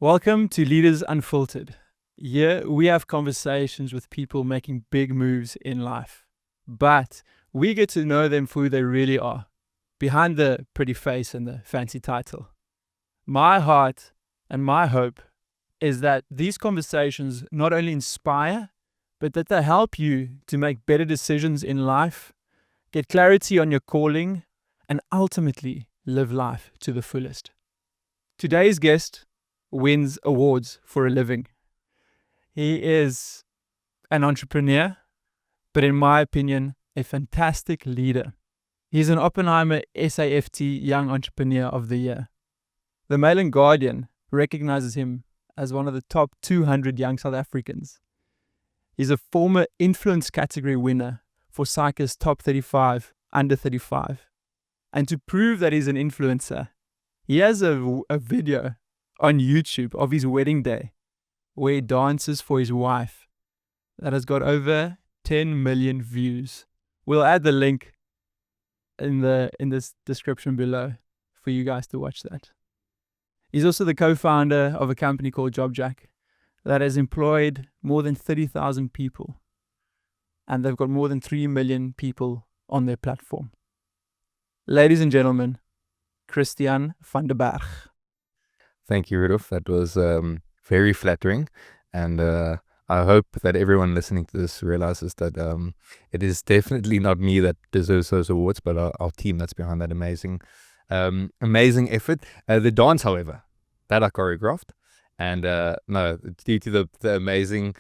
Welcome to Leaders Unfiltered. Here we have conversations with people making big moves in life, but we get to know them for who they really are, behind the pretty face and the fancy title. My heart and my hope is that these conversations not only inspire, but that they help you to make better decisions in life, get clarity on your calling, and ultimately live life to the fullest. Today's guest wins awards for a living. He is an entrepreneur, but in my opinion, a fantastic leader. He's an Oppenheimer SAFT Young Entrepreneur of the Year. The Mail and Guardian recognizes him as one of the top 200 young South Africans. He's a former influence category winner for Psych's Top 35 Under 35. And to prove that he's an influencer, he has a video on YouTube of his wedding day where he dances for his wife that has got over 10 million views. We'll add the link in this description below for you guys to watch that. He's also the co-founder of a company called JobJack that has employed more than 30,000 people, and they've got more than 3 million people on their platform. Ladies and gentlemen, Christiaan van der Berg. Thank you, Rudolf. That was very flattering, and I hope that everyone listening to this realizes that it is definitely not me that deserves those awards, but our team that's behind that amazing effort. The dance, however, that I choreographed, and no, due to the amazing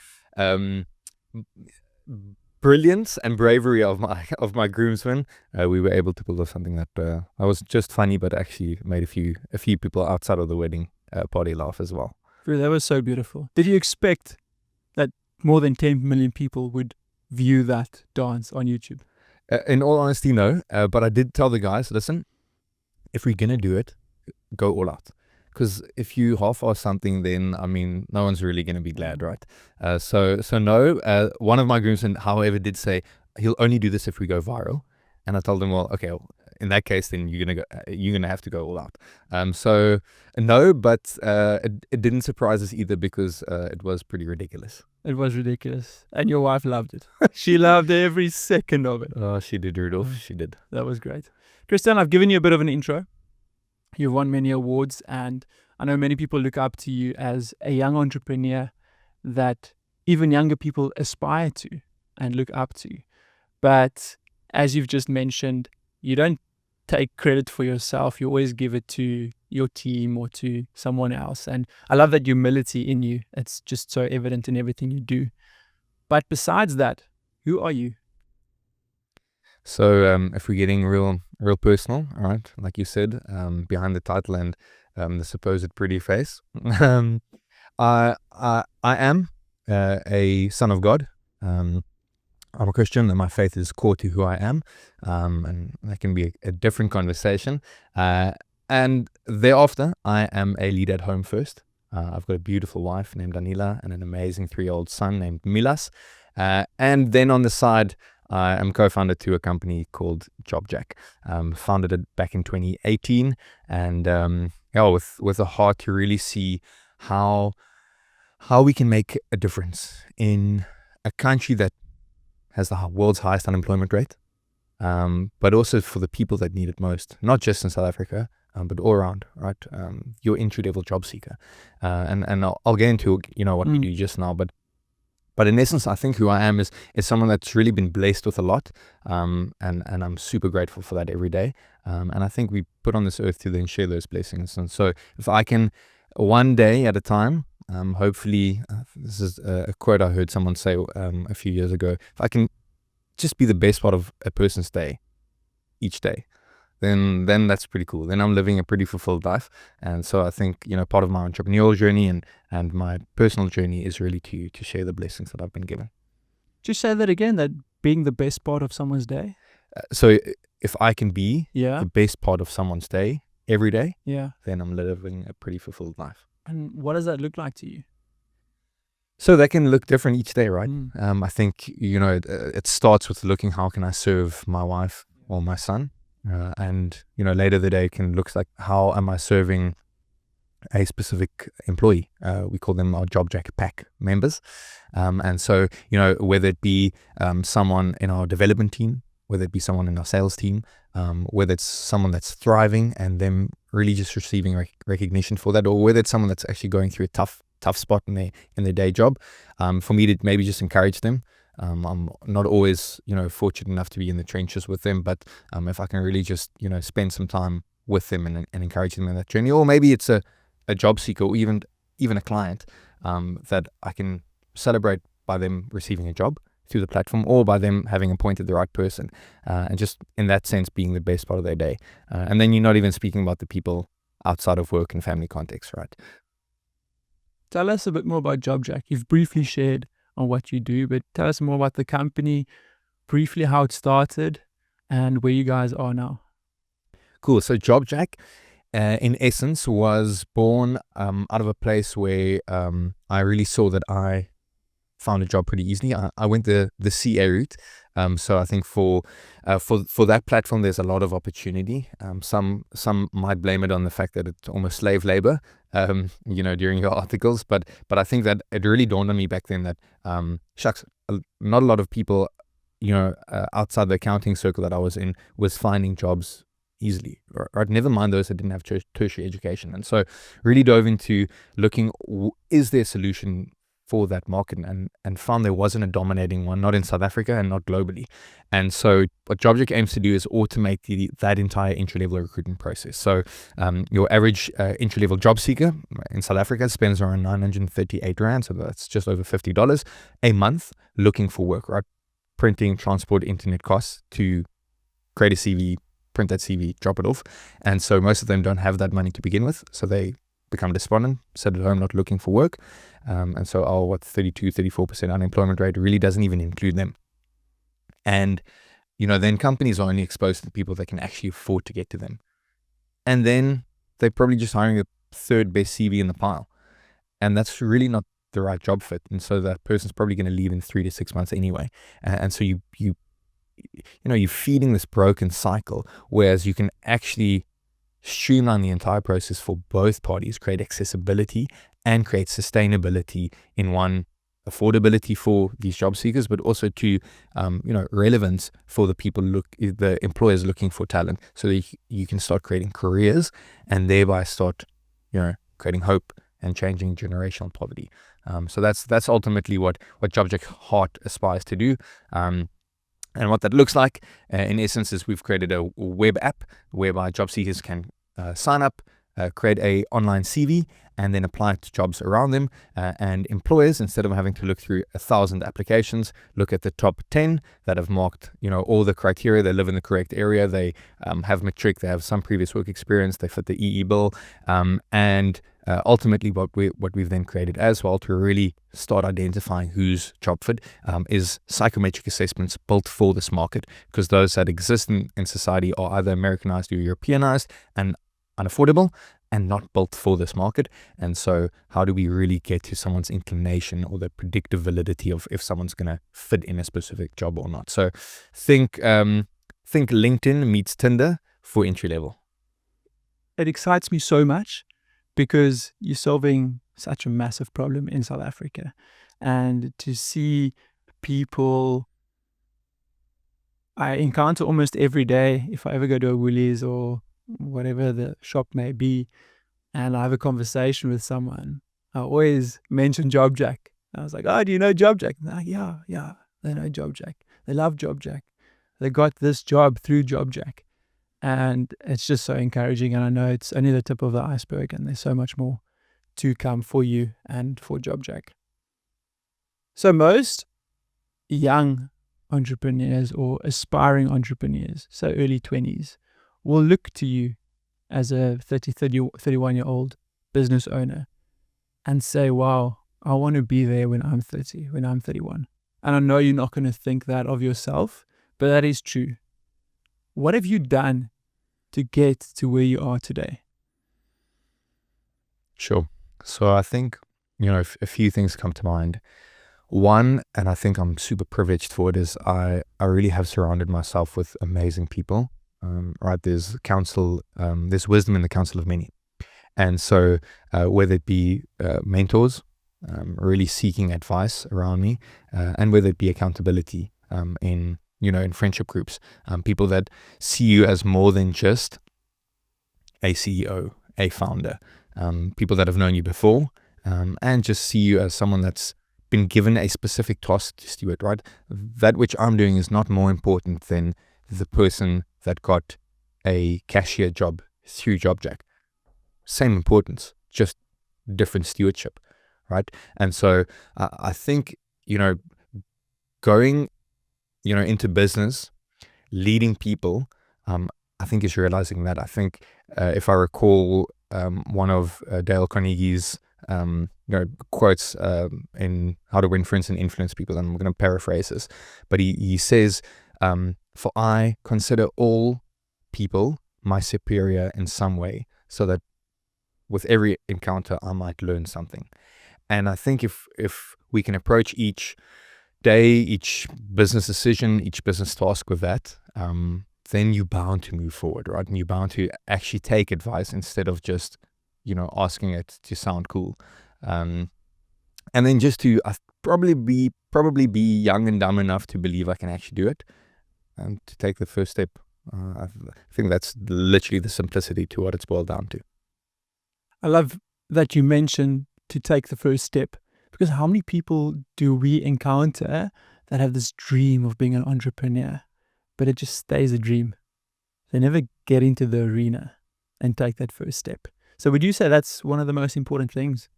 brilliance and bravery of my groomsmen, we were able to pull off something that I was just funny, but actually made a few people outside of the wedding party laugh as well. That was so beautiful. Did you expect that more than 10 million people would view that dance on YouTube? In all honesty, no. But I did tell the guys, listen, if we're gonna do it, go all out. Because if you half-ass something, then I mean, no one's really gonna be glad, right? So no. One of my groomsmen, however, did say he'll only do this if we go viral, and I told him, well, okay, in that case, then you're gonna have to go all out. So no, but it didn't surprise us either, because it was pretty ridiculous. It was ridiculous, and your wife loved it. She loved every second of it. Oh, she did, Rudolph. She did. That was great. Christiaan, I've given you a bit of an intro. You've won many awards, and I know many people look up to you as a young entrepreneur that even younger people aspire to and look up to. But as you've just mentioned, you don't take credit for yourself. You always give it to your team or to someone else. And I love that humility in you. It's just so evident in everything you do. But besides that, who are you? So if we're getting real personal, all right, like you said, behind the title and the supposed pretty face, I am a son of God. I'm a Christian, and my faith is core to who I am, and that can be a different conversation. And thereafter, I am a leader at home first. I've got a beautiful wife named Anila and an amazing 3-year-old son named Milas. And then on the side, I am co-founder to a company called JobJack. Founded it back in 2018, and with a heart to really see how we can make a difference in a country that has the world's highest unemployment rate, but also for the people that need it most, not just in South Africa, but all around, right? Your entry-level job seeker, and I'll get into what we do just now, but in essence, I think who I am is someone that's really been blessed with a lot, and I'm super grateful for that every day. And I think we put on this earth to then share those blessings. And so if I can, one day at a time, hopefully, this is a quote I heard someone say a few years ago, if I can just be the best part of a person's day each day, then that's pretty cool. Then I'm living a pretty fulfilled life. And so I think, part of my entrepreneurial journey and my personal journey is really to share the blessings that I've been given. Just say that again, that being the best part of someone's day? So if I can be the best part of someone's day every day, then I'm living a pretty fulfilled life. And what does that look like to you? So that can look different each day, right? I think, it starts with looking, how can I serve my wife or my son? And later the day can look like, how am I serving a specific employee. We call them our JobJack pack members. And so, whether it be someone in our development team, whether it be someone in our sales team, whether it's someone that's thriving and them really just receiving recognition for that, or whether it's someone that's actually going through a tough spot in their day job, for me to maybe just encourage them. I'm not always, fortunate enough to be in the trenches with them, but if I can really just, spend some time with them and encourage them in that journey, or maybe it's a job seeker or even a client that I can celebrate by them receiving a job through the platform, or by them having appointed the right person, and just in that sense being the best part of their day. And then you're not even speaking about the people outside of work and family context, right? Tell us a bit more about JobJack. You've briefly shared on what you do, but tell us more about the company, briefly how it started and where you guys are now. Cool. So JobJack, in essence, was born out of a place where I really saw that I found a job pretty easily. I went the CA route. So I think for that platform, there's a lot of opportunity. Some might blame it on the fact that it's almost slave labor, during your articles. But I think that it really dawned on me back then that, shucks, not a lot of people, outside the accounting circle that I was in was finding jobs easily, right? Never mind those that didn't have tertiary education. And so really dove into looking, is there a solution for that market, and found there wasn't a dominating one, not in South Africa and not globally. And so what JobJack aims to do is automate that entire entry-level recruitment process. So your average entry-level job seeker in South Africa spends around 938 Rand, so that's just over $50 a month looking for work, right? Printing, transport, internet costs to create a CV, print that CV, drop it off. And so most of them don't have that money to begin with, so they become despondent, sit at home not looking for work. And so our 34% unemployment rate really doesn't even include them. And then companies are only exposed to the people that can actually afford to get to them, and then they're probably just hiring the third best CV in the pile, and that's really not the right job fit. And so that person's probably going to leave in 3 to 6 months anyway. And so you're feeding this broken cycle, whereas you can actually streamline the entire process for both parties, create accessibility and create sustainability in one, affordability for these job seekers, but also to relevance for the employers looking for talent, so that you can start creating careers and thereby start creating hope and changing generational poverty. So that's ultimately what JobJack Heart aspires to do. And what that looks like, in essence, is we've created a web app whereby job seekers can sign up, create a online CV, and then apply it to jobs around them. And employers, instead of having to look through 1,000 applications, look at the top 10 that have marked, all the criteria. They live in the correct area. They have matric. They have some previous work experience. They fit the EE bill. And ultimately, what we've then created as well to really start identifying who's job fit is psychometric assessments built for this market, because those that exist in society are either Americanized or Europeanized and unaffordable and not built for this market. And so how do we really get to someone's inclination or the predictive validity of if someone's going to fit in a specific job or not? So think LinkedIn meets Tinder for entry level. It excites me so much because you're solving such a massive problem in South Africa. And to see people I encounter almost every day, if I ever go to a Woolies or whatever the shop may be, and I have a conversation with someone, I always mention JobJack. I was like, oh, do you know JobJack? And they're like, yeah, they know JobJack. They love JobJack. They got this job through JobJack. And it's just so encouraging. And I know it's only the tip of the iceberg, and there's so much more to come for you and for JobJack. So most young entrepreneurs or aspiring entrepreneurs, so early 20s, will look to you as a 31-year-old business owner and say, wow, I want to be there when I'm 30, when I'm 31. And I know you're not going to think that of yourself, but that is true. What have you done to get to where you are today? Sure. So I think, a few things come to mind. One, and I think I'm super privileged for it, is I really have surrounded myself with amazing people. Right? There's counsel, there's wisdom in the counsel of many. And so whether it be mentors, really seeking advice around me, and whether it be accountability in friendship groups, people that see you as more than just a CEO, a founder, people that have known you before, and just see you as someone that's been given a specific task to steward, right? That which I'm doing is not more important than the person that got a cashier job through JobJack. Same importance, just different stewardship, right? And so I think, going, into business, leading people, I think is realizing that. I think if I recall one of Dale Carnegie's quotes in How to Win Friends and Influence People, and I'm going to paraphrase this, but he says, for I consider all people my superior in some way, so that with every encounter I might learn something. And I think if we can approach each day, each business decision, each business task with that, then you're bound to move forward, right? And you're bound to actually take advice instead of just, asking it to sound cool. And then just to probably be young and dumb enough to believe I can actually do it, and to take the first step. I think that's literally the simplicity to what it's boiled down to. I love that you mentioned to take the first step, because how many people do we encounter that have this dream of being an entrepreneur, but it just stays a dream? They never get into the arena and take that first step. So would you say that's one of the most important things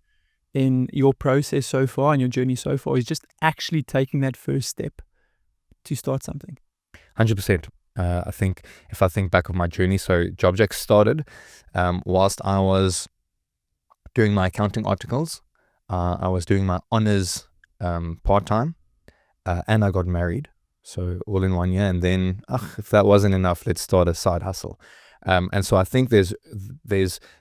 in your process so far, in your journey so far, is just actually taking that first step to start something? 100%. I think if I think back of my journey, so JobJack started whilst I was doing my accounting articles. I was doing my honors part-time, and I got married. So all in 1 year. And then, if that wasn't enough, let's start a side hustle. And so I think there's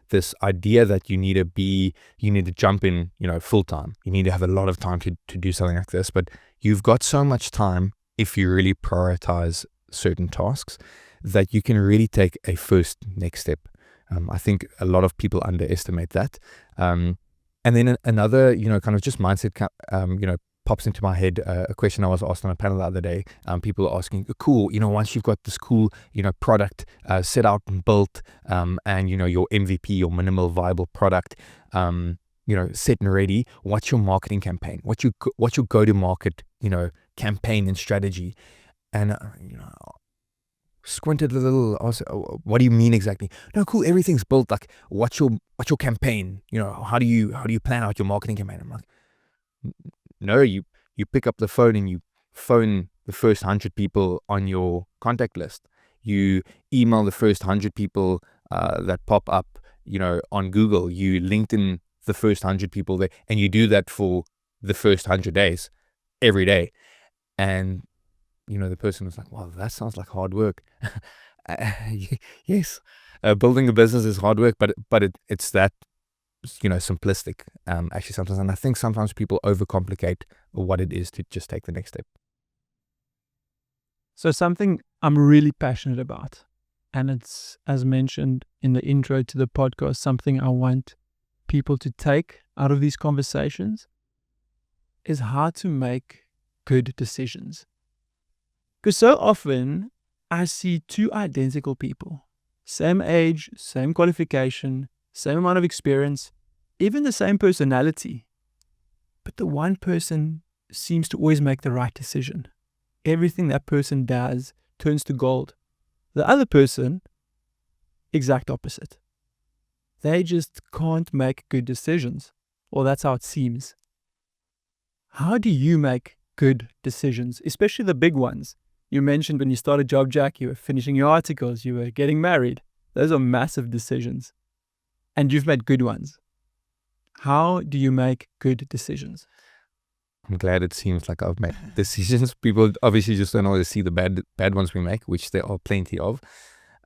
this idea that you need to jump in, full time. You need to have a lot of time to do something like this. But you've got so much time if you really prioritize certain tasks that you can really take a first next step. I think a lot of people underestimate that. And then another, kind of just mindset, pops into my head. A question I was asked on a panel the other day. People are asking, cool, once you've got this cool, product set out and built, and, your MVP, your minimal viable product, set and ready, what's your marketing campaign? What's your go-to-market, campaign and strategy? And, squinted a little. I was, what do you mean exactly? No, cool. Everything's built. Like, what's your campaign? How do you plan out your marketing campaign? I'm like, no, you pick up the phone and you phone the first 100 people on your contact list. You email the first 100 people that pop up, on Google. You LinkedIn the first 100 people there, and you do that for the first 100 days, every day. And the person was like, wow, that sounds like hard work. Yes, building a business is hard work, but it's that, simplistic, actually sometimes. And I think sometimes people overcomplicate what it is to just take the next step. So something I'm really passionate about, and it's, as mentioned in the intro to the podcast, something I want people to take out of these conversations, is how to make good decisions. Because so often I see two identical people, same age, same qualification, same amount of experience, even the same personality. But the one person seems to always make the right decision. Everything that person does turns to gold. The other person, exact opposite. They just can't make good decisions, or that's how it seems. How do you make good decisions, especially the big ones? You mentioned when you started JobJack, you were finishing your articles, you were getting married. Those are massive decisions. And you've made good ones. How do you make good decisions? I'm glad it seems like I've made decisions. People obviously just don't always see the bad ones we make, which there are plenty of.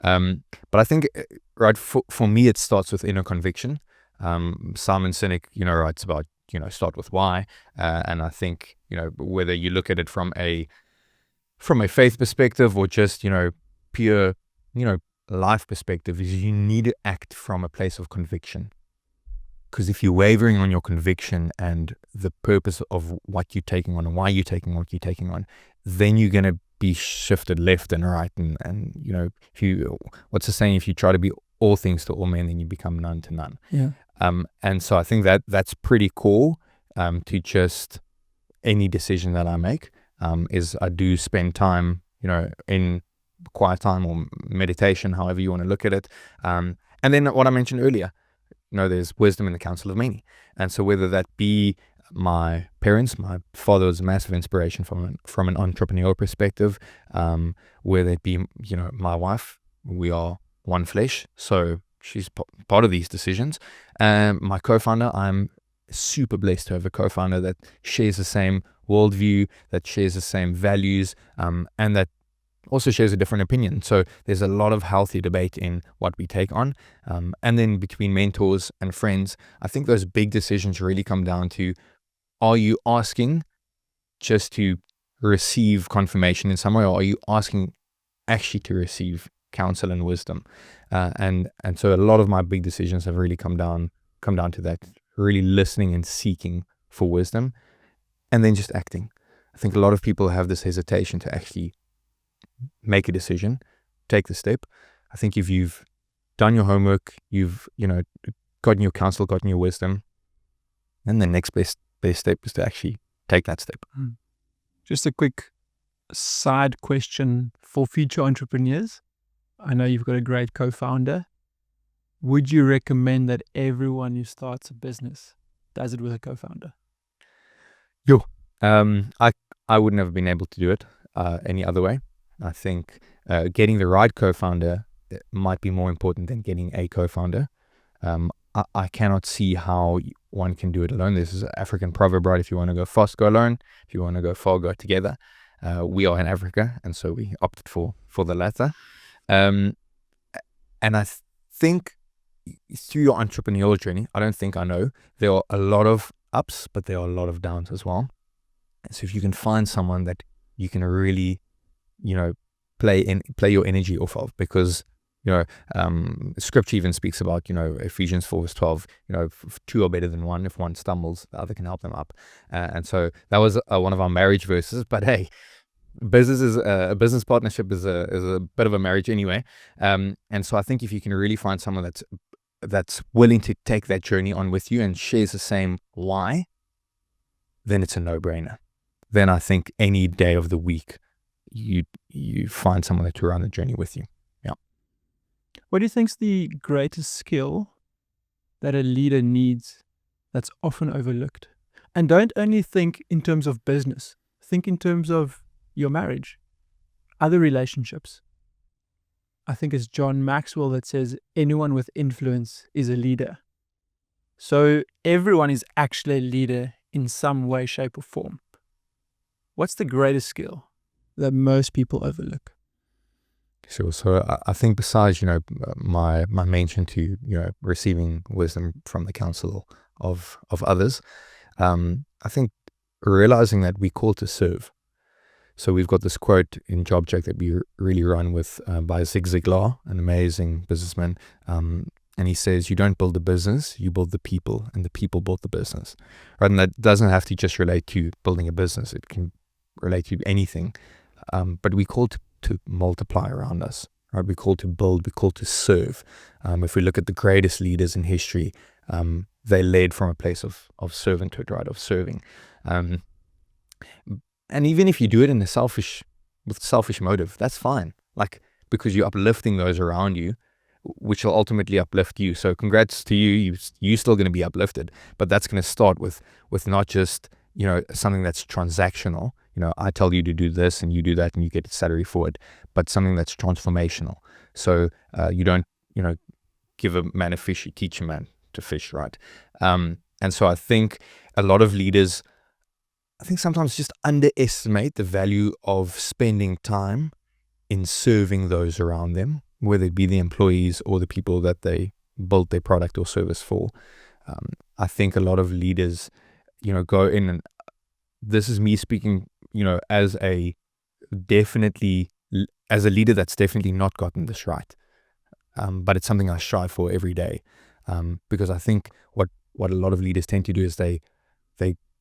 But I think, right, for me, it starts with inner conviction. Simon Sinek, writes about, start with why. And I think, whether you look at it from a faith perspective or just, pure, life perspective, is you need to act from a place of conviction. Because if you're wavering on your conviction and the purpose of what you're taking on and why you're taking what you're taking on, then you're going to be shifted left and right. And you know, what's the saying? If you try to be all things to all men, then you become none to none. Yeah. And so I think that's pretty cool. To just any decision that I make, is I do spend time, you know, in quiet time or meditation, however you want to look at it. And then what I mentioned earlier, you know, there's wisdom in the counsel of many. And so whether that be my parents, my father was a massive inspiration from an entrepreneurial perspective, whether it be, you know, my wife, we are one flesh, so she's part of these decisions. My co-founder, I'm super blessed to have a co-founder that shares the same worldview, that shares the same values, and that also shares a different opinion. So there's a lot of healthy debate in what we take on. And then between mentors and friends, I think those big decisions really come down to, are you asking just to receive confirmation in some way, or are you asking actually to receive counsel and wisdom? And so a lot of my big decisions have really come down to that, really listening and seeking for wisdom, and then just acting. I think a lot of people have this hesitation to actually make a decision, take the step. I think if you've done your homework, you've, you know, gotten your counsel, gotten your wisdom, then the next best step is to actually take that step. Just a quick side question for future entrepreneurs. I know you've got a great co-founder. Would you recommend that everyone who starts a business does it with a co-founder? I wouldn't have been able to do it any other way. I think getting the right co-founder might be more important than getting a co-founder. I cannot see how one can do it alone. This is an African proverb, right? If you want to go fast, go alone. If you want to go far, go together. We are in Africa, and so we opted for the latter. And I think through your entrepreneurial journey, I know there are a lot of ups, but there are a lot of downs as well. So if you can find someone that you can really, you know, play your energy off of, because, you know, scripture even speaks about, you know, Ephesians 4:12, you know, two are better than one. If one stumbles, the other can help them up. And so that was one of our marriage verses. But hey, a business partnership is a bit of a marriage anyway. And so I think if you can really find someone that's willing to take that journey on with you and shares the same why, then it's a no-brainer. Then I think any day of the week, you find someone to run the journey with you. Yeah. What do you think's the greatest skill that a leader needs that's often overlooked? And don't only think in terms of business. Think in terms of your marriage, other relationships. I think it's John Maxwell that says anyone with influence is a leader. So everyone is actually a leader in some way, shape, or form. What's the greatest skill that most people overlook? Sure. So I think besides, you know, my mention to, you know, receiving wisdom from the counsel of others, I think realizing that we're called to serve. So we've got this quote in JobJack that we really run with by Zig Ziglar, an amazing businessman. And he says, you don't build a business, you build the people, and the people build the business. Right? And that doesn't have to just relate to building a business. It can relate to anything. But we're called to multiply around us. Right? We're called to build, we're called to serve. If we look at the greatest leaders in history, they led from a place of servanthood, right? Of serving. And even if you do it with selfish motive, that's fine. Like, because you're uplifting those around you, which will ultimately uplift you. So congrats to you. You're still going to be uplifted, but that's going to start with not just, you know, something that's transactional. You know, I tell you to do this and you do that and you get salary for it, but something that's transformational. So you don't, you know, give a man a fish, you teach a man to fish, right? And so I think a lot of leaders, I think sometimes just underestimate the value of spending time in serving those around them, whether it be the employees or the people that they built their product or service for. I think a lot of leaders, you know, go in, and this is me speaking, you know, as a leader that's definitely not gotten this right. But it's something I strive for every day. Because I think what what a lot of leaders tend to do is they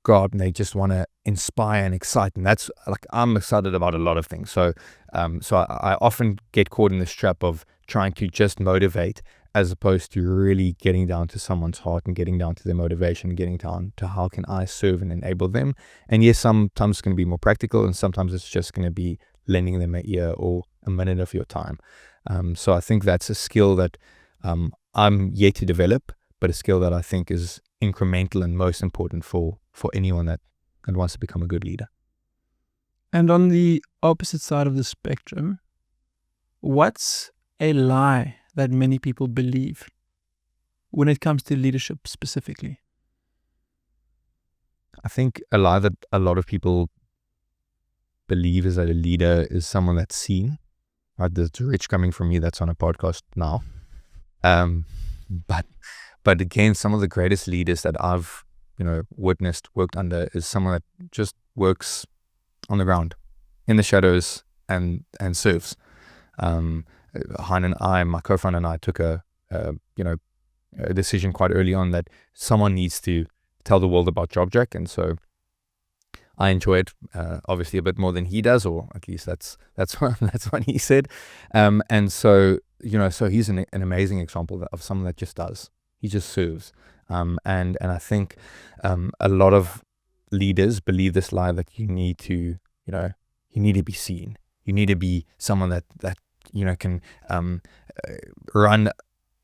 go out and they just want to inspire and excite. And that's like, I'm excited about a lot of things. So I often get caught in this trap of trying to just motivate as opposed to really getting down to someone's heart and getting down to their motivation, getting down to how can I serve and enable them. And yes, sometimes it's going to be more practical, and sometimes it's just going to be lending them an ear or a minute of your time. So I think that's a skill that I'm yet to develop, but a skill that I think is incremental and most important for anyone that wants to become a good leader. And on the opposite side of the spectrum, what's a lie that many people believe when it comes to leadership specifically? I think a lie that a lot of people believe is that a leader is someone that's seen. Right? That's rich coming from me that's on a podcast now. But again, some of the greatest leaders that I've witnessed, worked under, is someone that just works on the ground, in the shadows, and serves. Hein and I, my co-founder and I, took a decision quite early on that someone needs to tell the world about JobJack, and so I enjoy it obviously a bit more than he does, or at least that's what he said. And so so he's an amazing example of someone that just does. He just serves. And I think a lot of leaders believe this lie that you need to be seen. You need to be someone that can run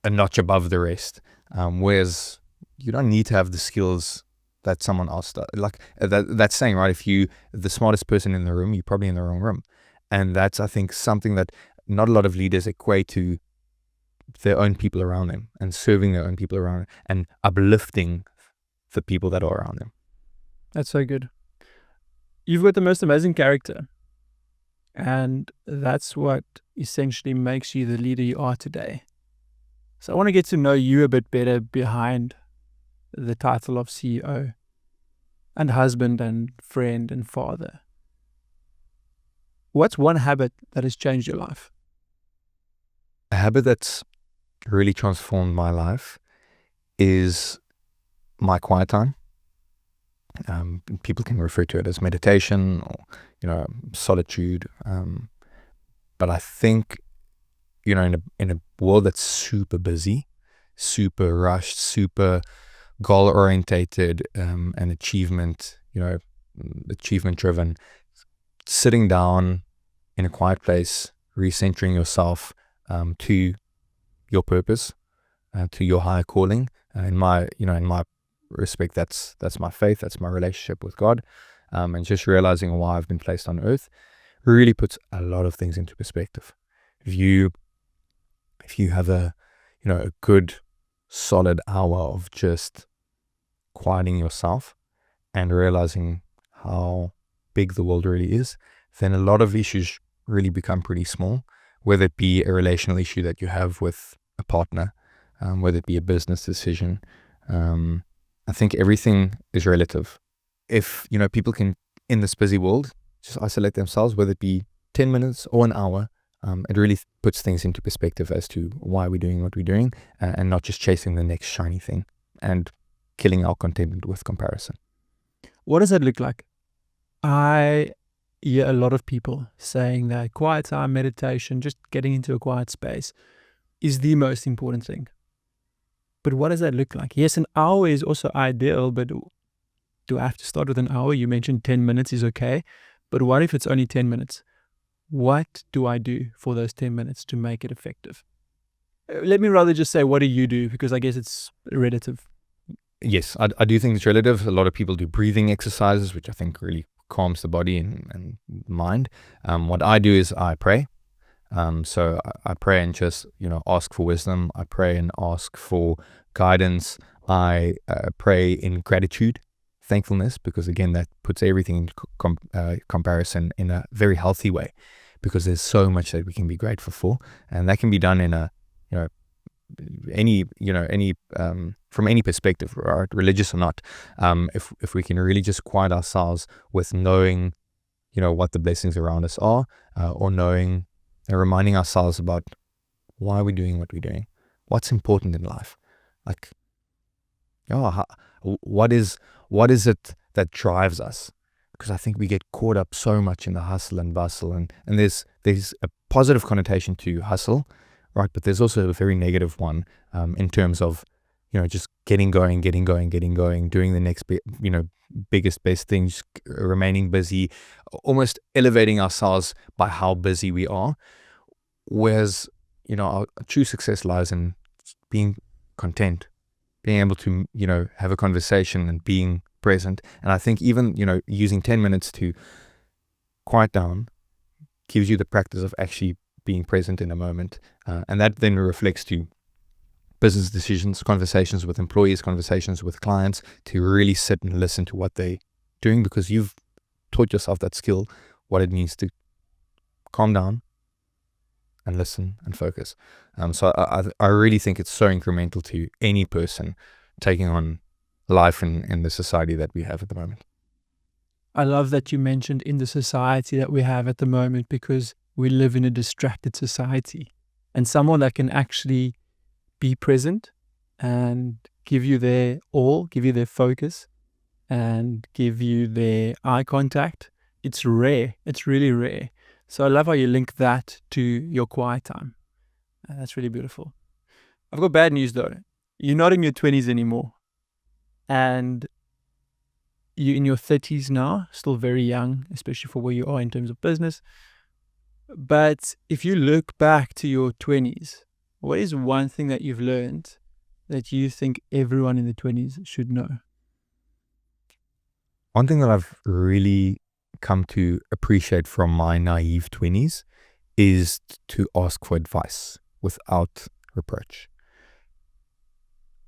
a notch above the rest. Whereas you don't need to have the skills that someone else does. Like that's saying, right? If you're the smartest person in the room, you're probably in the wrong room. And that's, I think, something that not a lot of leaders equate to their own people around them and serving their own people around them and uplifting the people that are around them. That's so good. You've got the most amazing character, and that's what essentially makes you the leader you are today. So I want to get to know you a bit better behind the title of CEO and husband and friend and father. What's one habit that has changed your life? A habit that's really transformed my life is my quiet time. People can refer to it as meditation or solitude. But I think in a world that's super busy, super rushed, super goal orientated, and achievement driven, sitting down in a quiet place, recentering yourself to your purpose, to your higher calling. In my respect, that's my faith, that's my relationship with God, and just realizing why I've been placed on earth really puts a lot of things into perspective. If you have a good solid hour of just quieting yourself and realizing how big the world really is, then a lot of issues really become pretty small, whether it be a relational issue that you have with a partner, whether it be a business decision. I think everything is relative. If people can, in this busy world, just isolate themselves, whether it be 10 minutes or an hour, it really puts things into perspective as to why we're doing what we're doing, and not just chasing the next shiny thing and killing our contentment with comparison. What does that look like? I hear a lot of people saying that quiet time, meditation, just getting into a quiet space is the most important thing. But what does that look like? Yes, an hour is also ideal, but do I have to start with an hour? You mentioned 10 minutes is okay, but what if it's only 10 minutes? What do I do for those 10 minutes to make it effective? Let me rather just say, what do you do? Because I guess it's relative. Yes, I do think it's relative. A lot of people do breathing exercises, which I think really calms the body and mind. What I do is I pray. So I pray and just, ask for wisdom. I pray and ask for guidance. I pray in gratitude, thankfulness, because again, that puts everything in comparison in a very healthy way, because there's so much that we can be grateful for. And that can be done in a, any from any perspective, right, religious or not. If we can really just quiet ourselves with knowing, what the blessings around us are, or knowing and reminding ourselves about why we're doing what we're doing, what's important in life. Like, what is it that drives us? Because I think we get caught up so much in the hustle and bustle, and there's a positive connotation to hustle, right? But there's also a very negative one in terms of, just getting going, doing the next biggest, best things, remaining busy, almost elevating ourselves by how busy we are. Whereas, our true success lies in being content, being able to, have a conversation and being present. And I think even, using 10 minutes to quiet down gives you the practice of actually being present in a moment. And that then reflects to business decisions, conversations with employees, conversations with clients, to really sit and listen to what they're doing, because you've taught yourself that skill, what it means to calm down and listen and focus. So I really think it's so incremental to any person taking on life in the society that we have at the moment. I love that you mentioned in the society that we have at the moment, because we live in a distracted society, and someone that can actually be present and give you their all, give you their focus, and give you their eye contact, it's rare. It's really rare. So I love how you link that to your quiet time. That's really beautiful. I've got bad news though. You're not in your 20s anymore. And you're in your 30s now, still very young, especially for where you are in terms of business. But if you look back to your 20s, what is one thing that you've learned that you think everyone in the 20s should know? One thing that I've really come to appreciate from my naive 20s is to ask for advice without reproach.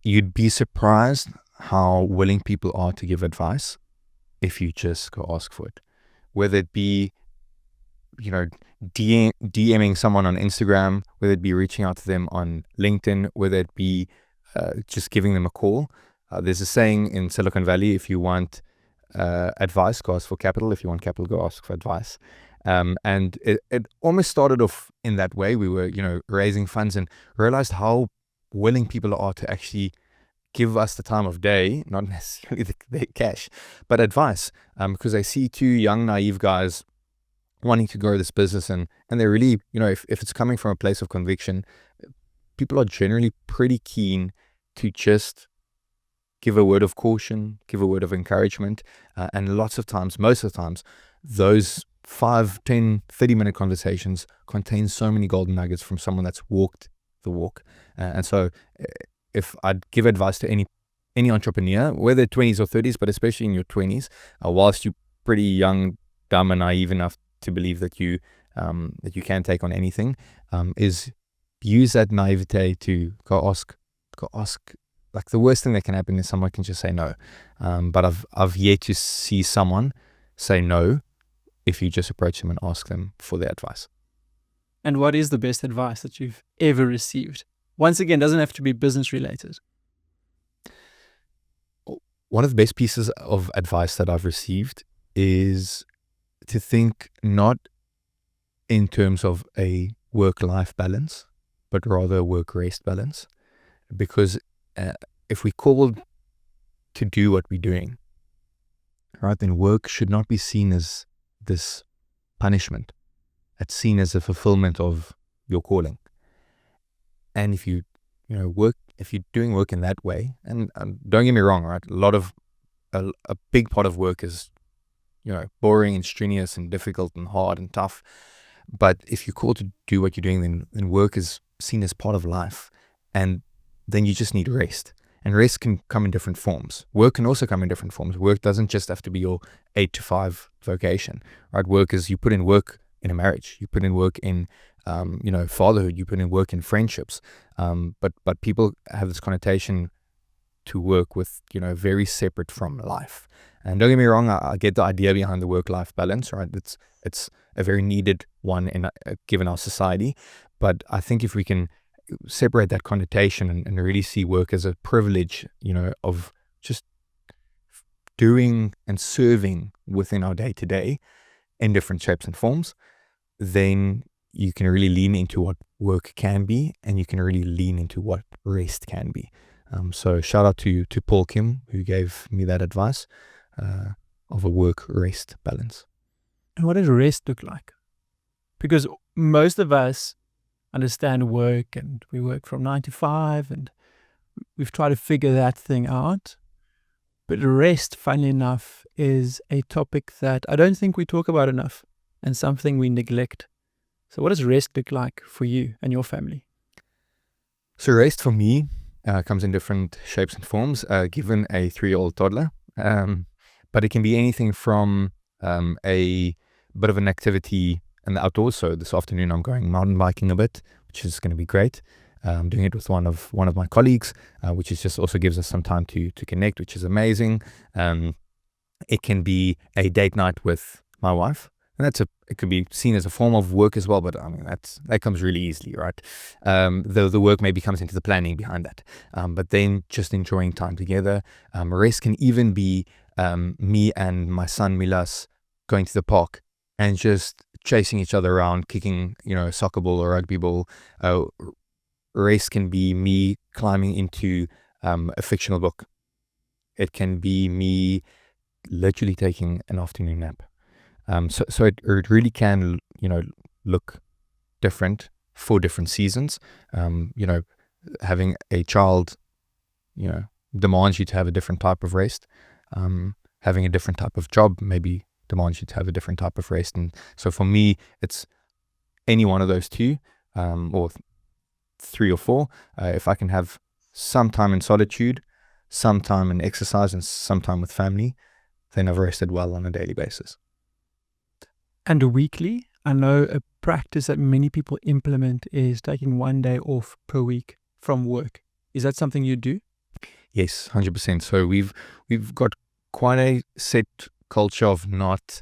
You'd be surprised how willing people are to give advice if you just go ask for it. Whether it be, DMing someone on Instagram, whether it be reaching out to them on LinkedIn, whether it be just giving them a call. There's a saying in Silicon Valley: if you want advice, go ask for capital. If you want capital, go ask for advice. And it almost started off in that way. We were, raising funds and realized how willing people are to actually give us the time of day, not necessarily the cash, but advice, because they see two young, naive guys wanting to grow this business, and they're really, if it's coming from a place of conviction, people are generally pretty keen to just give a word of caution, give a word of encouragement, and most of the times, those 5, 10, 30-minute conversations contain so many golden nuggets from someone that's walked the walk. And so if I'd give advice to any entrepreneur, whether 20s or 30s, but especially in your 20s, whilst you're pretty young, dumb, and naive enough to believe that you can take on anything, is use that naivete to go ask. Like, the worst thing that can happen is someone can just say no. But I've yet to see someone say no if you just approach them and ask them for their advice. And what is the best advice that you've ever received? Once again, doesn't have to be business related. One of the best pieces of advice that I've received is to think not in terms of a work-life balance, but rather a work-rest balance. Because if we're called to do what we're doing, right, then work should not be seen as this punishment. It's seen as a fulfillment of your calling. And if you if you're doing work in that way, and don't get me wrong, right, a big part of work is, boring and strenuous and difficult and hard and tough. But if you're called to do what you're doing, then work is seen as part of life. And then you just need rest. And rest can come in different forms. Work can also come in different forms. Work doesn't just have to be your 8 to 5 vocation, right? Work is, you put in work in a marriage, you put in work in, fatherhood, you put in work in friendships. But people have this connotation to work with, very separate from life. And don't get me wrong, I get the idea behind the work-life balance, right? It's a very needed one given our society. But I think if we can separate that connotation and really see work as a privilege, of just doing and serving within our day-to-day in different shapes and forms, then you can really lean into what work can be, and you can really lean into what rest can be. So shout out to Paul Kim, who gave me that advice of a work-rest balance. And what does rest look like? Because most of us understand work and we work from 9 to 5 and we've tried to figure that thing out. But rest, funnily enough, is a topic that I don't think we talk about enough and something we neglect. So what does rest look like for you and your family? So rest for me comes in different shapes and forms, given a 3-year-old toddler. But it can be anything from a bit of an activity in the outdoors. So this afternoon I'm going mountain biking a bit, which is going to be great. Doing it with one of my colleagues, which is just also gives us some time to connect, which is amazing. It can be a date night with my wife, and it could be seen as a form of work as well. But I mean that comes really easily, right? The work maybe comes into the planning behind that, but then just enjoying time together. Rest can even be me and my son Milas going to the park and just chasing each other around, kicking a soccer ball or rugby ball. Rest can be me climbing into a fictional book. It can be me literally taking an afternoon nap. So it really can, look different for different seasons. Having a child, demands you to have a different type of rest. Having a different type of job maybe demands you to have a different type of rest. And so for me, it's any one of those two, or 3 or 4. If I can have some time in solitude, some time in exercise, and some time with family, then I've rested well on a daily basis. And weekly, I know a practice that many people implement is taking 1 day off per week from work. Is that something you do? Yes, 100%. So we've got quite a set culture of not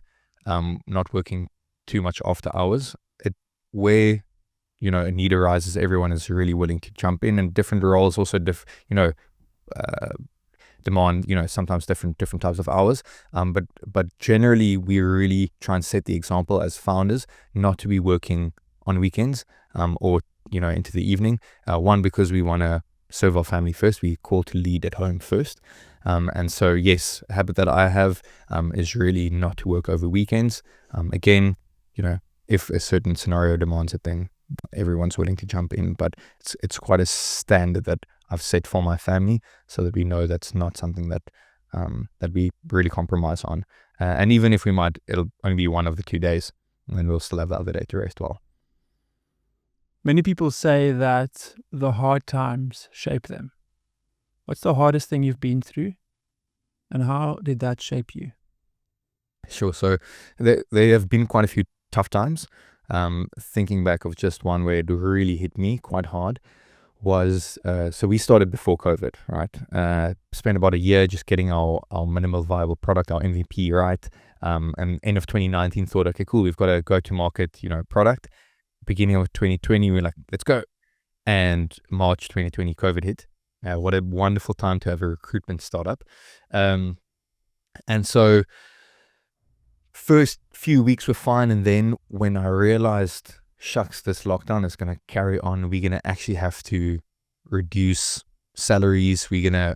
working too much after hours. Where a need arises, everyone is really willing to jump in, and different roles also demand sometimes different types of hours. But generally we really try and set the example as founders not to be working on weekends or into the evening. One, because we want to serve our family first. We call to lead at home first. And so yes, a habit that I have is really not to work over weekends. Again, if a certain scenario demands it, then everyone's willing to jump in, but it's quite a standard that I've set for my family, so that we know that's not something that we really compromise on. And even if we might, it'll only be one of the 2 days, and then we'll still have the other day to rest well. Many people say that the hard times shape them. What's the hardest thing you've been through, and how did that shape you? Sure. So there have been quite a few tough times. Thinking back of just one where it really hit me quite hard was, so we started before COVID, right? Spent about a year just getting our minimal viable product, our MVP, right? And end of 2019 thought, okay, cool, we've got a go-to-market, product. Beginning of 2020, we're like, let's go. And March 2020, COVID hit. What a wonderful time to have a recruitment startup. And so first few weeks were fine, and then when I realized, shucks, this lockdown is going to carry on, we're going to actually have to reduce salaries, we're going to,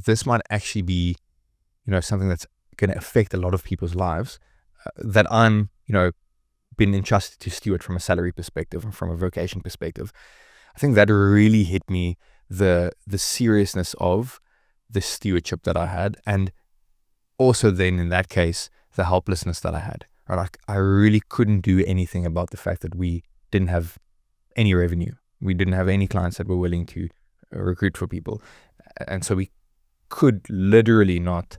this might actually be, something that's going to affect a lot of people's lives, that I'm, been entrusted to steward from a salary perspective and from a vocation perspective. I think that really hit me, the seriousness of the stewardship that I had, and also then in that case, the helplessness that I had. Right? Like, I really couldn't do anything about the fact that we didn't have any revenue. We didn't have any clients that were willing to recruit for people. And so we could literally not,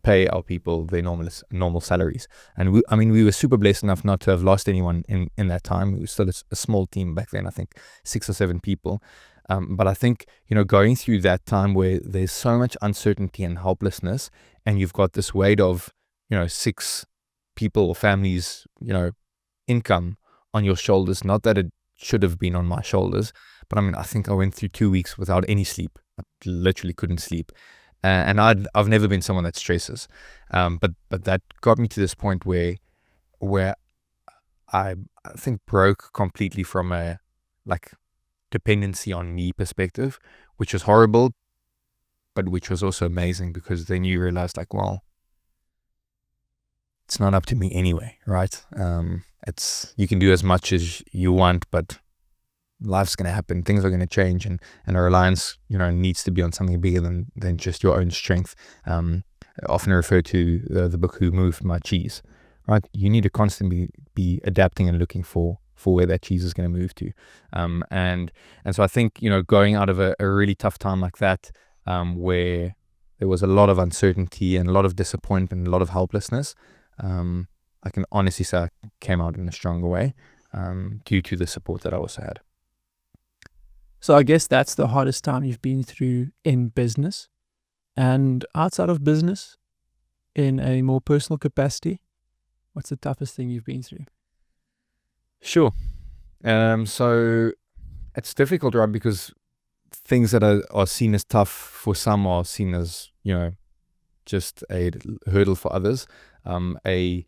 pay our people their normal salaries. And we were super blessed enough not to have lost anyone in that time. We were still a small team back then, I think 6 or 7 people. But I think, going through that time where there's so much uncertainty and helplessness, and you've got this weight of, 6 people or families, income on your shoulders, not that it should have been on my shoulders, but I think I went through 2 weeks without any sleep. I literally couldn't sleep. And I've never been someone that stresses. But that got me to this point where I think broke completely from a dependency on me perspective, which was horrible, but which was also amazing, because then you realize like, well, it's not up to me anyway, right? You can do as much as you want, but life's going to happen, things are going to change, and a reliance, needs to be on something bigger than just your own strength. I often refer to the book Who Moved My Cheese, right? You need to constantly be adapting and looking for where that cheese is going to move to. And so I think, going out of a really tough time like that, where there was a lot of uncertainty and a lot of disappointment and a lot of helplessness, I can honestly say I came out in a stronger way, due to the support that I also had. So I guess that's the hardest time you've been through in business. And outside of business, in a more personal capacity, what's the toughest thing you've been through? Sure. So it's difficult, right? Because things that are seen as tough for some are seen as, just a hurdle for others. A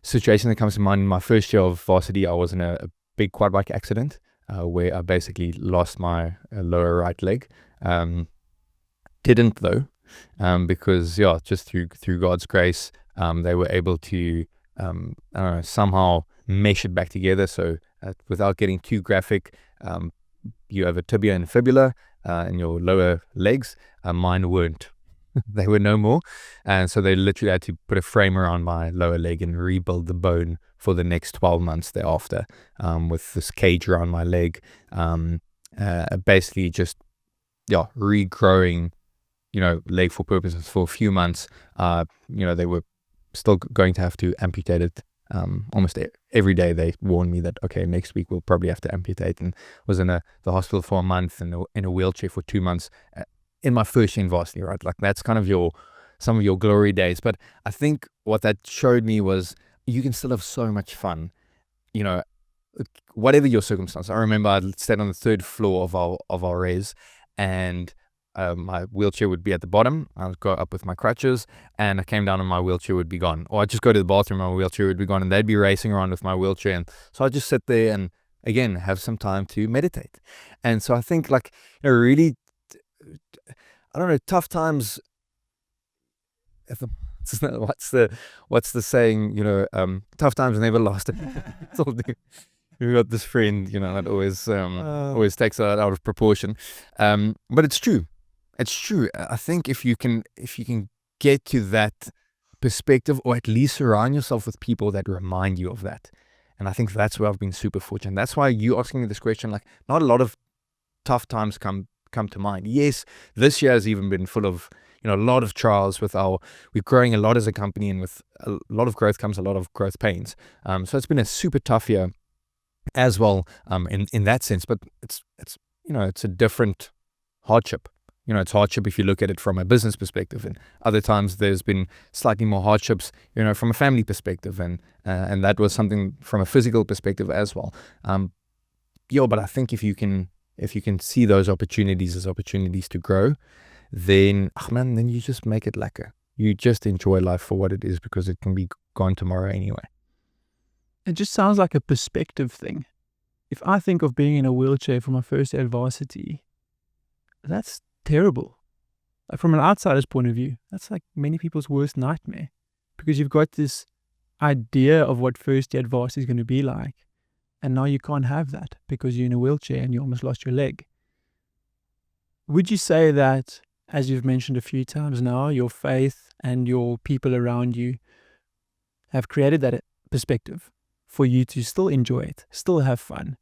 situation that comes to mind in my first year of varsity, I was in a big quad bike accident, where I basically lost my lower right leg. Didn't though, because just through God's grace, they were able to somehow mesh it back together. So without getting too graphic, you have a tibia and fibula in your lower legs. Mine weren't. They were no more, and so they literally had to put a frame around my lower leg and rebuild the bone for the next 12 months thereafter, with this cage around my leg, basically just regrowing leg for purposes for a few months. They were still going to have to amputate it almost every day. They warned me that, okay, next week we'll probably have to amputate, and was in the hospital for a month and in a wheelchair for 2 months. In my first year in varsity, right? Like that's kind of some of your glory days. But I think what that showed me was you can still have so much fun, whatever your circumstance. I remember I stayed on the 3rd floor of our res, and my wheelchair would be at the bottom. I would go up with my crutches, and I came down and my wheelchair would be gone. Or I'd just go to the bathroom, my wheelchair would be gone, and they'd be racing around with my wheelchair. And so I'd just sit there and again have some time to meditate. And so I think really, I don't know, tough times. What's the saying? Tough times never last. We've got this friend, that always takes that out of proportion. But it's true. It's true. I think if you can get to that perspective, or at least surround yourself with people that remind you of that. And I think that's where I've been super fortunate. That's why you asking me this question, not a lot of tough times come to mind. Yes, this year has even been full of a lot of trials. We're growing a lot as a company, and with a lot of growth comes a lot of growth pains. So it's been a super tough year as well, in that sense. But it's a different hardship. It's hardship if you look at it from a business perspective, and other times there's been slightly more hardships, from a family perspective, and that was something from a physical perspective as well. But I think if you can see those opportunities as opportunities to grow, then you just make it lekker. You just enjoy life for what it is, because it can be gone tomorrow anyway. It just sounds like a perspective thing. If I think of being in a wheelchair for my first year at varsity, that's terrible. From an outsider's point of view, that's like many people's worst nightmare, because you've got this idea of what first year at varsity is going to be like, and now you can't have that because you're in a wheelchair and you almost lost your leg. Would you say that, as you've mentioned a few times now, your faith and your people around you have created that perspective for you to still enjoy it, still have fun,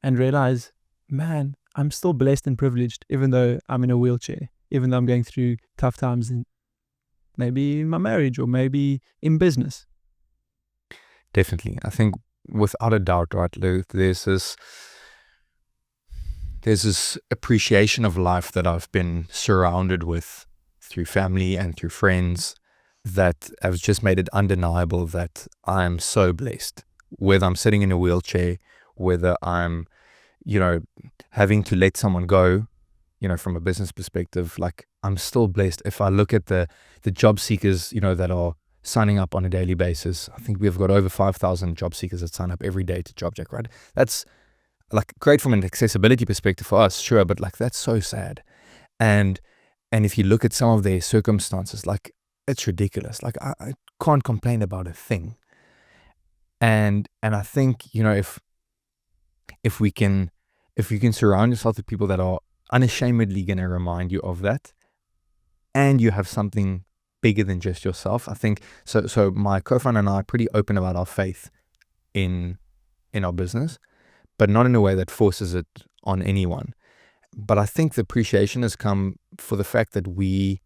and realize, man, I'm still blessed and privileged, even though I'm in a wheelchair, even though I'm going through tough times in maybe in my marriage or maybe in business? Definitely. I think without a doubt, right, there's this appreciation of life that I've been surrounded with through family and through friends that has just made it undeniable that I'm so blessed. Whether I'm sitting in a wheelchair, whether I'm, having to let someone go, from a business perspective, I'm still blessed. If I look at the job seekers, that are signing up on a daily basis, I think we've got over 5,000 job seekers that sign up every day to JobJack, right? That's great from an accessibility perspective for us, sure, but that's so sad. And if you look at some of their circumstances, like, it's ridiculous. Like, I can't complain about a thing. And I think, you know, if we can surround yourself with people that are unashamedly going to remind you of that, and you have something bigger than just yourself. I think so my co-founder and I are pretty open about our faith in our business, but not in a way that forces it on anyone. But I think the appreciation has come for the fact that we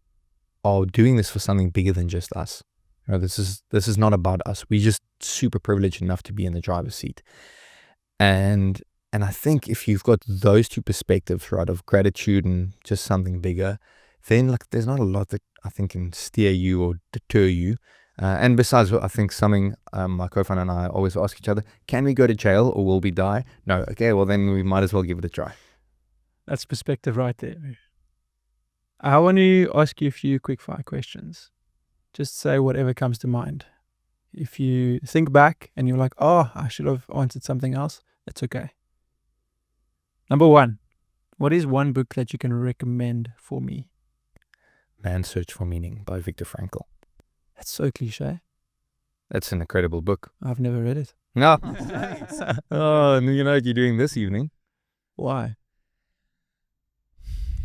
are doing this for something bigger than just us. You know, this is not about us. We're just super privileged enough to be in the driver's seat. And I think if you've got those two perspectives, right, of gratitude and just something bigger, then like there's not a lot that I think can steer you or deter you. And besides, I think something my co-founder and I always ask each other, can we go to jail or will we die? No. Okay, well then we might as well give it a try. That's perspective right there. I want to ask you a few quick fire questions. Just say whatever comes to mind. If you think back and you're like, oh, I should have answered something else, that's okay. Number 1, what is one book that you can recommend for me? Man's Search for Meaning by Viktor Frankl. That's so cliche. That's an incredible book. I've never read it. No. Oh, you know what you're doing this evening? Why?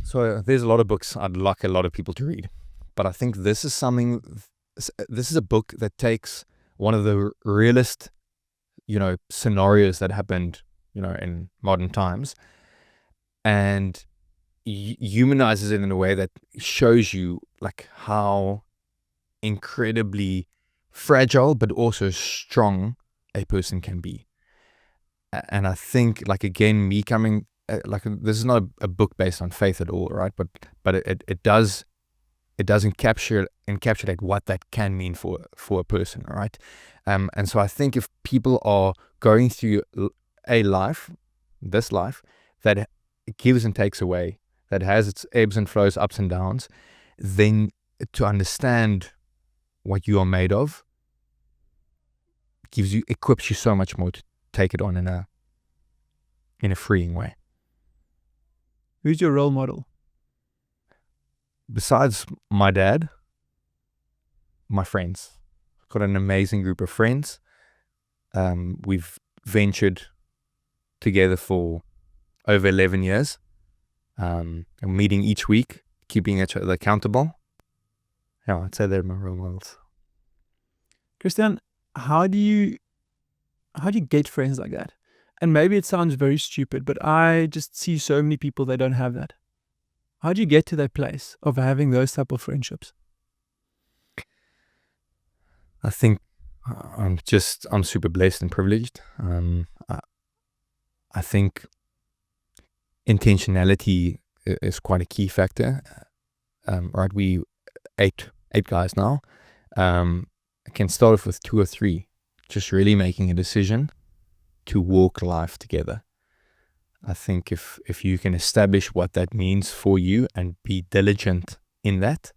So there's a lot of books I'd like a lot of people to read, but I think this is a book that takes one of the realist, you know, scenarios that happened, you know, in modern times, and humanizes it in a way that shows you like how incredibly fragile but also strong a person can be. And I think, like, again, me coming like, this is not a book based on faith at all, right? But it does encapsulate what that can mean for a person, right? And so I think if people are going through this life that gives and takes away, that has its ebbs and flows, ups and downs, then to understand what you are made of equips you so much more to take it on in a freeing way. Who's your role model? Besides my dad, my friends. I've got an amazing group of friends. We've ventured together for over 11 years. Meeting each week, keeping each other accountable. Yeah, I'd say they're my role models. Christiaan, how do you get friends like that? And maybe it sounds very stupid, but I just see so many people that don't have that. How do you get to that place of having those type of friendships? I think I'm super blessed and privileged. I think intentionality is quite a key factor. Right, we 8 guys now. I can start off with 2 or 3, just really making a decision to walk life together. I think if you can establish what that means for you and be diligent in that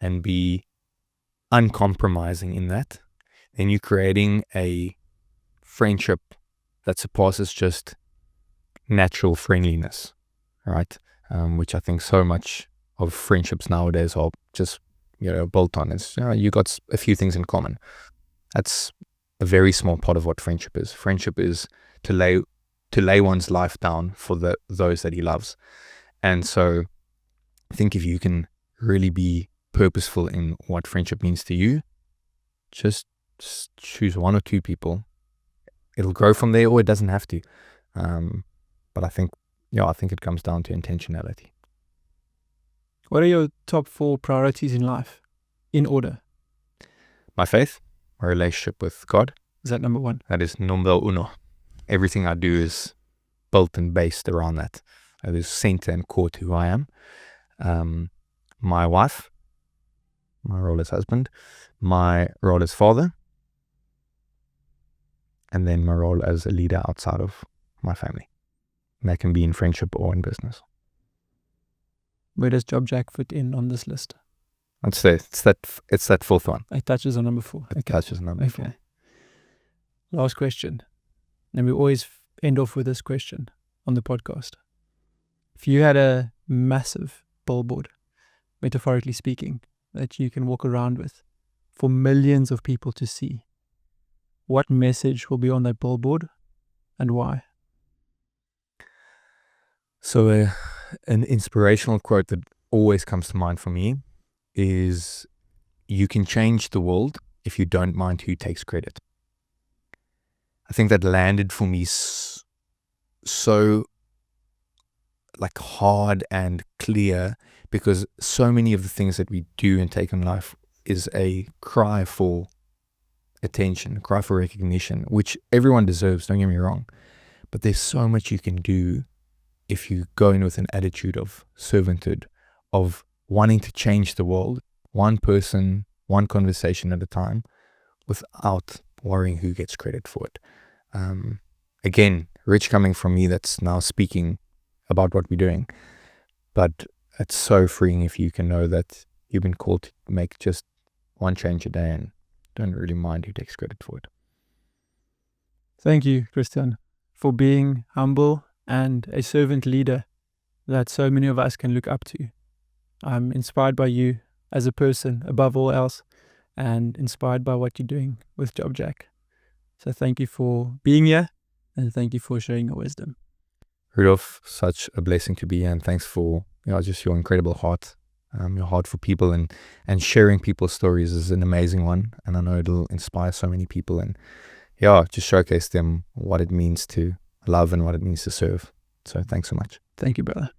and be uncompromising in that, then you're creating a friendship that surpasses just natural friendliness, right? Which I think so much of friendships nowadays are just, you know, built on. Is, you know, you got a few things in common. That's a very small part of what friendship is. Friendship is to lay one's life down for those that he loves. And so I think if you can really be purposeful in what friendship means to you, just choose 1 or 2 people. It'll grow from there, or it doesn't have to. But I think it comes down to intentionality. What are your top 4 priorities in life, in order? My faith, my relationship with God. Is that number 1? That is numero uno. Everything I do is built and based around that. It is center and core to who I am. My wife, my role as husband, my role as father, and then my role as a leader outside of my family. And that can be in friendship or in business. Where does JobJack fit in on this list? I'd say it's that 4th one. It touches on number 4. It touches on number 4. Last question. And we always end off with this question on the podcast. If you had a massive billboard, metaphorically speaking, that you can walk around with for millions of people to see, what message will be on that billboard and why? So an inspirational quote that always comes to mind for me is, you can change the world if you don't mind who takes credit. I think that landed for me so like hard and clear, because so many of the things that we do and take in life is a cry for attention, a cry for recognition, which everyone deserves, don't get me wrong. But there's so much you can do if you go in with an attitude of servanthood, of wanting to change the world, one person, one conversation at a time, without worrying who gets credit for it. Again, rich coming from me that's now speaking about what we're doing. But it's so freeing if you can know that you've been called to make just one change a day and don't really mind who takes credit for it. Thank you, Christiaan, for being humble and a servant leader that so many of us can look up to. I'm inspired by you as a person above all else, and inspired by what you're doing with JobJack. So thank you for being here, and thank you for sharing your wisdom. Rudolph, such a blessing to be here, and thanks for just your incredible heart. Your heart for people and sharing people's stories is an amazing one, and I know it'll inspire so many people, and just showcase them what it means to love and what it means to serve. So thanks so much. Thank you, brother.